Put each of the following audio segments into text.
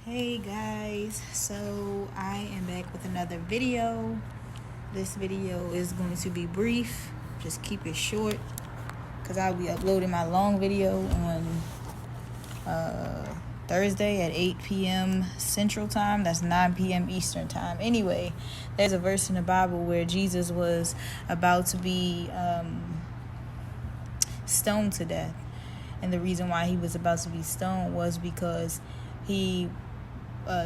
Hey guys, so I am back with another video. This video is going to be brief, just keep it short because I'll be uploading my long video on Thursday at 8 p.m. Central Time. That's 9 p.m. Eastern Time. Anyway, there's a verse in the Bible where Jesus was about to be stoned to death. And the reason why he was about to be stoned was because he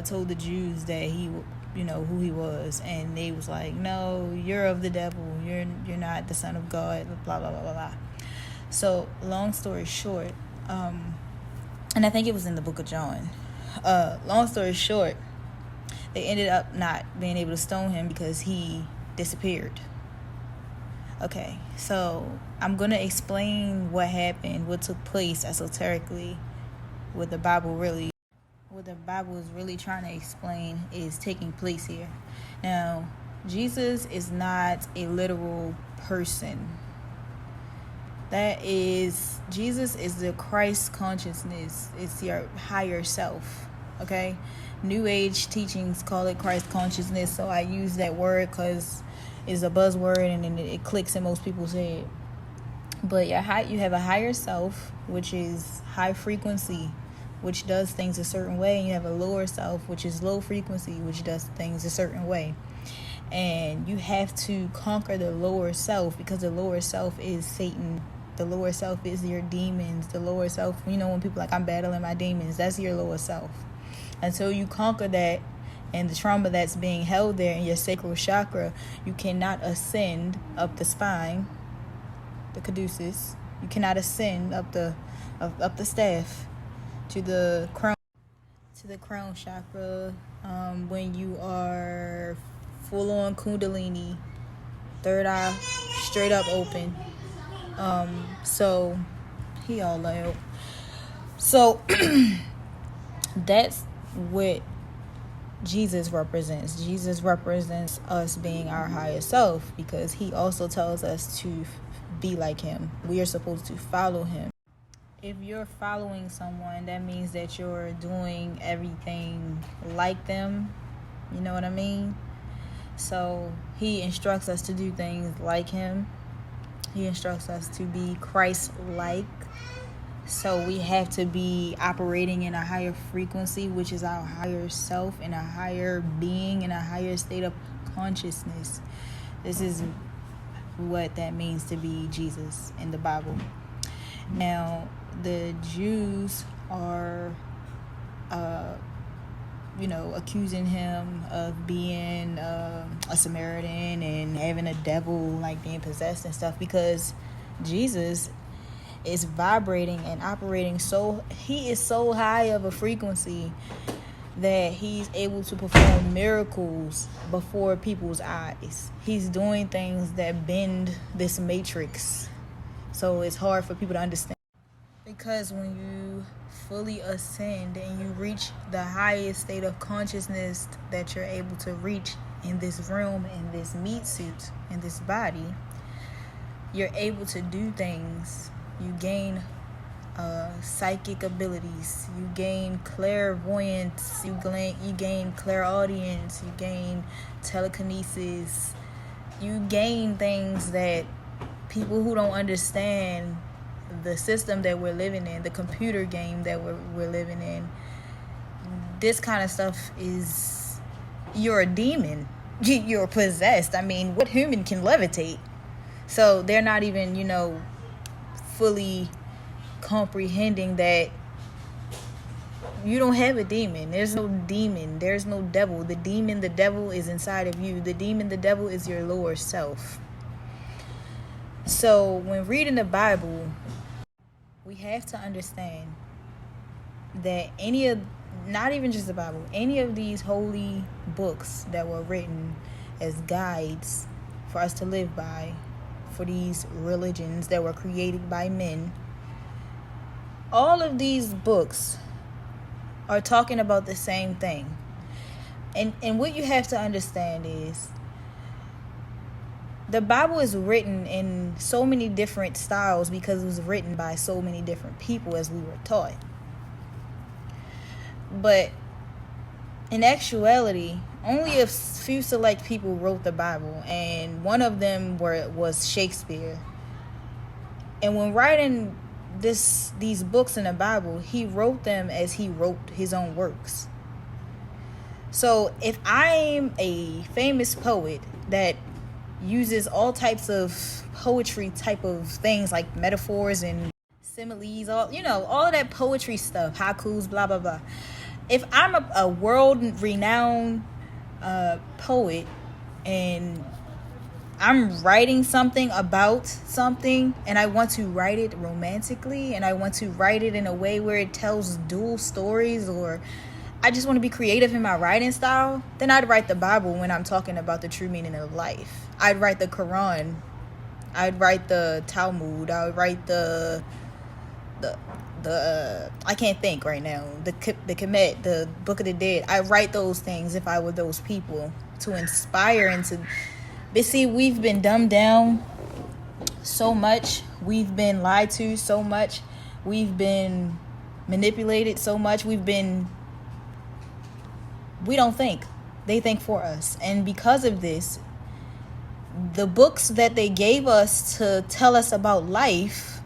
told the Jews that he, who he was, and they was like, "No, you're of the devil. You're not the Son of God." Blah blah blah blah blah. So, long story short, and I think it was in the book of John. Long story short, they ended up not being able to stone him because he disappeared. Okay, so I'm gonna explain what happened, what took place esoterically, what the Bible is really trying to explain is taking place here. Now, Jesus is not a literal person. Jesus is the Christ consciousness. It's your higher self. Okay? New Age teachings call it Christ consciousness, so I use that word because it's a buzzword and then it clicks and most people say it. But you have a higher self, which is high frequency, which does things a certain way, and you have a lower self, which is low frequency, which does things a certain way. And you have to conquer the lower self, because the lower self is Satan. The lower self is your demons. The lower self, when people like, I'm battling my demons, that's your lower self. Until you conquer that and the trauma that's being held there in your sacral chakra, you cannot ascend up the spine, the caduceus. You cannot ascend up the staff to the crown chakra when you are full on kundalini, third eye straight up open. So he all out. So that's what Jesus represents. Jesus represents us being our higher self, because he also tells us to be like him. We are supposed to follow him. If you're following someone, that means that you're doing everything like them. You know what I mean? So he instructs us to do things like him. He instructs us to be Christ-like. So we have to be operating in a higher frequency, which is our higher self, in a higher being, in a higher state of consciousness. This is what that means to be Jesus in the Bible. Now, the Jews are, accusing him of being a Samaritan and having a devil, like being possessed and stuff, because Jesus is vibrating and operating he is so high of a frequency that he's able to perform miracles before people's eyes. He's doing things that bend this matrix. So it's hard for people to understand. Because when you fully ascend and you reach the highest state of consciousness that you're able to reach in this realm, in this meat suit, in this body, you're able to do things. You gain psychic abilities. You gain clairvoyance. You gain clairaudience. You gain telekinesis. You gain things that people who don't understand the system that we're living in, the computer game that we're living in, this kind of stuff is, you're a demon. You're possessed. I mean, what human can levitate? So they're not even, fully comprehending that you don't have a demon. There's no demon. There's no devil. The devil is inside of you. The devil is your lower self. So when reading the Bible, we have to understand that not even just the Bible, any of these holy books that were written as guides for us to live by, for these religions that were created by men, all of these books are talking about the same thing. And what you have to understand is, the Bible is written in so many different styles because it was written by so many different people, as we were taught. But in actuality, only a few select people wrote the Bible, and one of them was Shakespeare. And when writing these books in the Bible, he wrote them as he wrote his own works. So if I'm a famous poet that uses all types of poetry type of things like metaphors and similes, all of that poetry stuff, haikus, blah blah blah. If I'm a world renowned poet and I'm writing something about something, and I want to write it romantically, and I want to write it in a way where it tells dual stories, or I just want to be creative in my writing style, then I'd write the Bible when I'm talking about the true meaning of life. I'd write the Quran. I'd write the Talmud. I would write the I can't think right now. The Kemet, the Book of the Dead. I write those things if I were those people, to inspire and to. But see, we've been dumbed down so much. We've been lied to so much. We've been manipulated so much. We don't think. They think for us. And because of this, the books that they gave us to tell us about life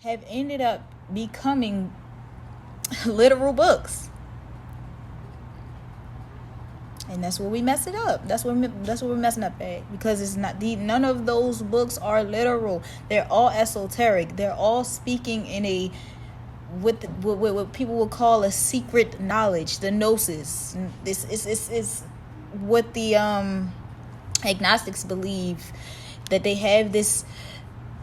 have ended up becoming literal books. And that's where we mess it up. That's where we're messing up at, because it's not none of those books are literal. They're all esoteric. They're all speaking in a what people would call a secret knowledge, the gnosis. This is what the agnostics believe, that they have this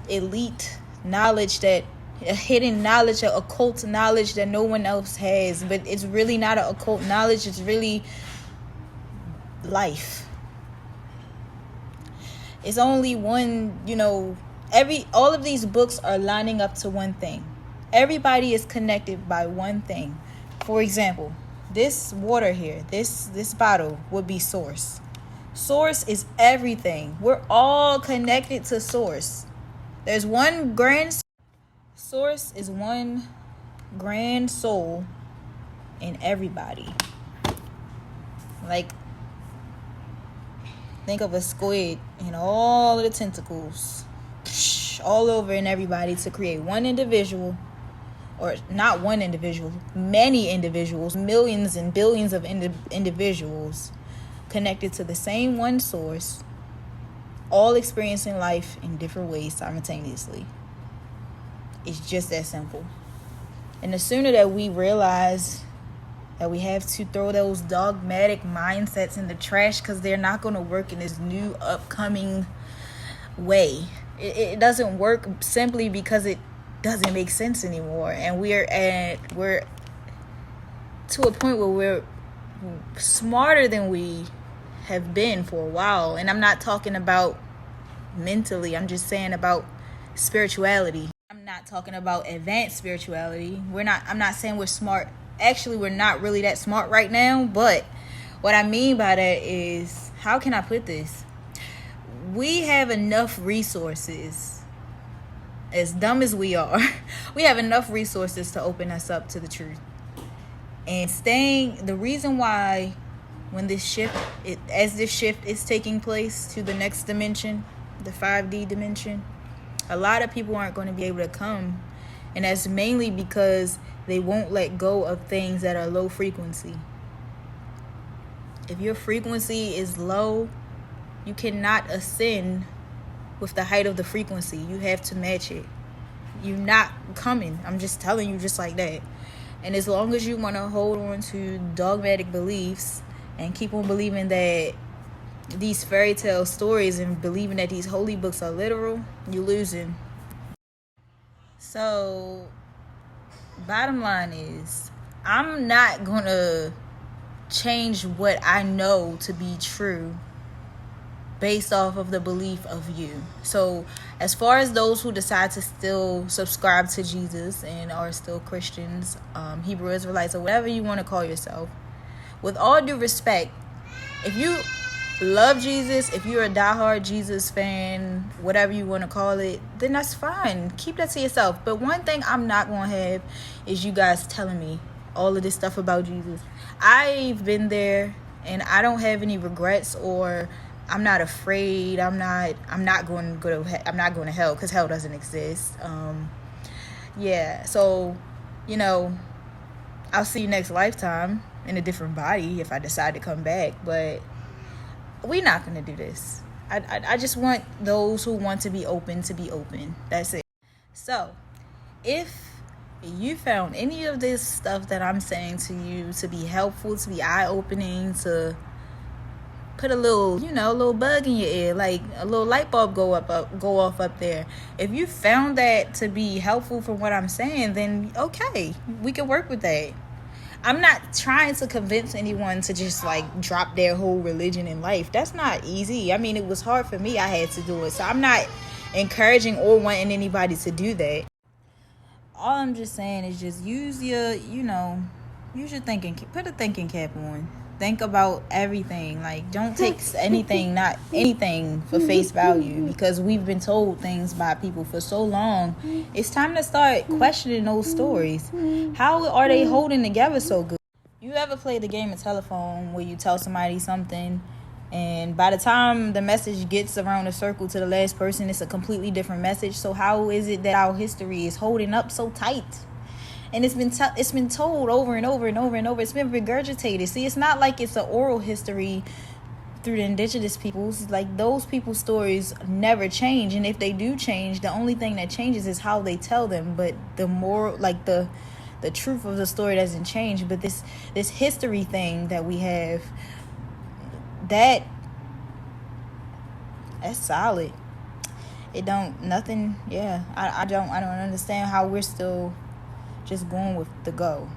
elite knowledge, that a hidden knowledge, an occult knowledge that no one else has. But it's really not an occult knowledge. It's really life. It's only one, all of these books are lining up to one thing. Everybody is connected by one thing. For example, this water here, this bottle would be source. Source is everything. We're all connected to source. There's one grand source, is one grand soul in everybody. Like, think of a squid and all of the tentacles all over in everybody to create one individual, or not one individual, many individuals, millions and billions of individuals connected to the same one source, all experiencing life in different ways simultaneously. It's just that simple. And the sooner that we realize that we have to throw those dogmatic mindsets in the trash, because they're not going to work in this new upcoming way. It doesn't work simply because it doesn't make sense anymore. And we're to a point where we're smarter than we have been for a while. And I'm not talking about mentally. I'm just saying about spirituality. I'm not talking about advanced spirituality. I'm not saying we're smart. Actually, we're not really that smart right now. But what I mean by that is, how can I put this? We have enough resources. As dumb as we are, we have enough resources to open us up to the truth. And the reason why when this shift is taking place to the next dimension, the 5D dimension, a lot of people aren't going to be able to come. And that's mainly because they won't let go of things that are low frequency. If your frequency is low, you cannot ascend with the height of the frequency. You have to match it. You're not coming. I'm just telling you, just like that. And as long as you want to hold on to dogmatic beliefs and keep on believing that these fairy tale stories and believing that these holy books are literal, you're losing. So, bottom line is, I'm not going to change what I know to be true based off of the belief of you. So as far as those who decide to still subscribe to Jesus and are still Christians, Hebrew Israelites, or whatever you want to call yourself, with all due respect, if you love Jesus, if you're a diehard Jesus fan, whatever you want to call it, then that's fine. Keep that to yourself. But one thing I'm not going to have is you guys telling me all of this stuff about Jesus. I've been there, and I don't have any regrets, or I'm not afraid. I'm not going to hell, because hell doesn't exist. Yeah. So, I'll see you next lifetime in a different body if I decide to come back. But we're not going to do this. I just want those who want to be open to be open. That's it. So, if you found any of this stuff that I'm saying to you to be helpful, to be eye-opening, to put a little, a little bug in your ear, like a little light bulb go off up there. If you found that to be helpful from what I'm saying, then okay, we can work with that. I'm not trying to convince anyone to just like drop their whole religion in life. That's not easy. I mean, it was hard for me. I had to do it. So I'm not encouraging or wanting anybody to do that. All I'm just saying is just use your thinking, put a thinking cap on. Think about everything. Like, don't take not anything for face value, because we've been told things by people for so long. It's time to start questioning those stories. How are they holding together so good? You ever play the game of telephone where you tell somebody something, and by the time the message gets around the circle to the last person, it's a completely different message? So how is it that our history is holding up so tight? And it's been told over and over and over and over. It's been regurgitated. See, it's not like it's an oral history through the indigenous peoples. Like, those people's stories never change. And if they do change, the only thing that changes is how they tell them. But the more, like, the truth of the story doesn't change. But this history thing that we have, that's solid. I don't understand how we're still just going with the get-go.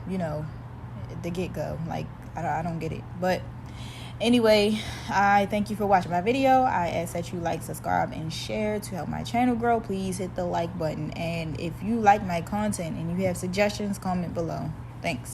Like, I don't get it. But anyway, I thank you for watching my video. I ask that you like, subscribe, and share to help my channel grow. Please hit the like button. And if you like my content and you have suggestions, comment below. Thanks.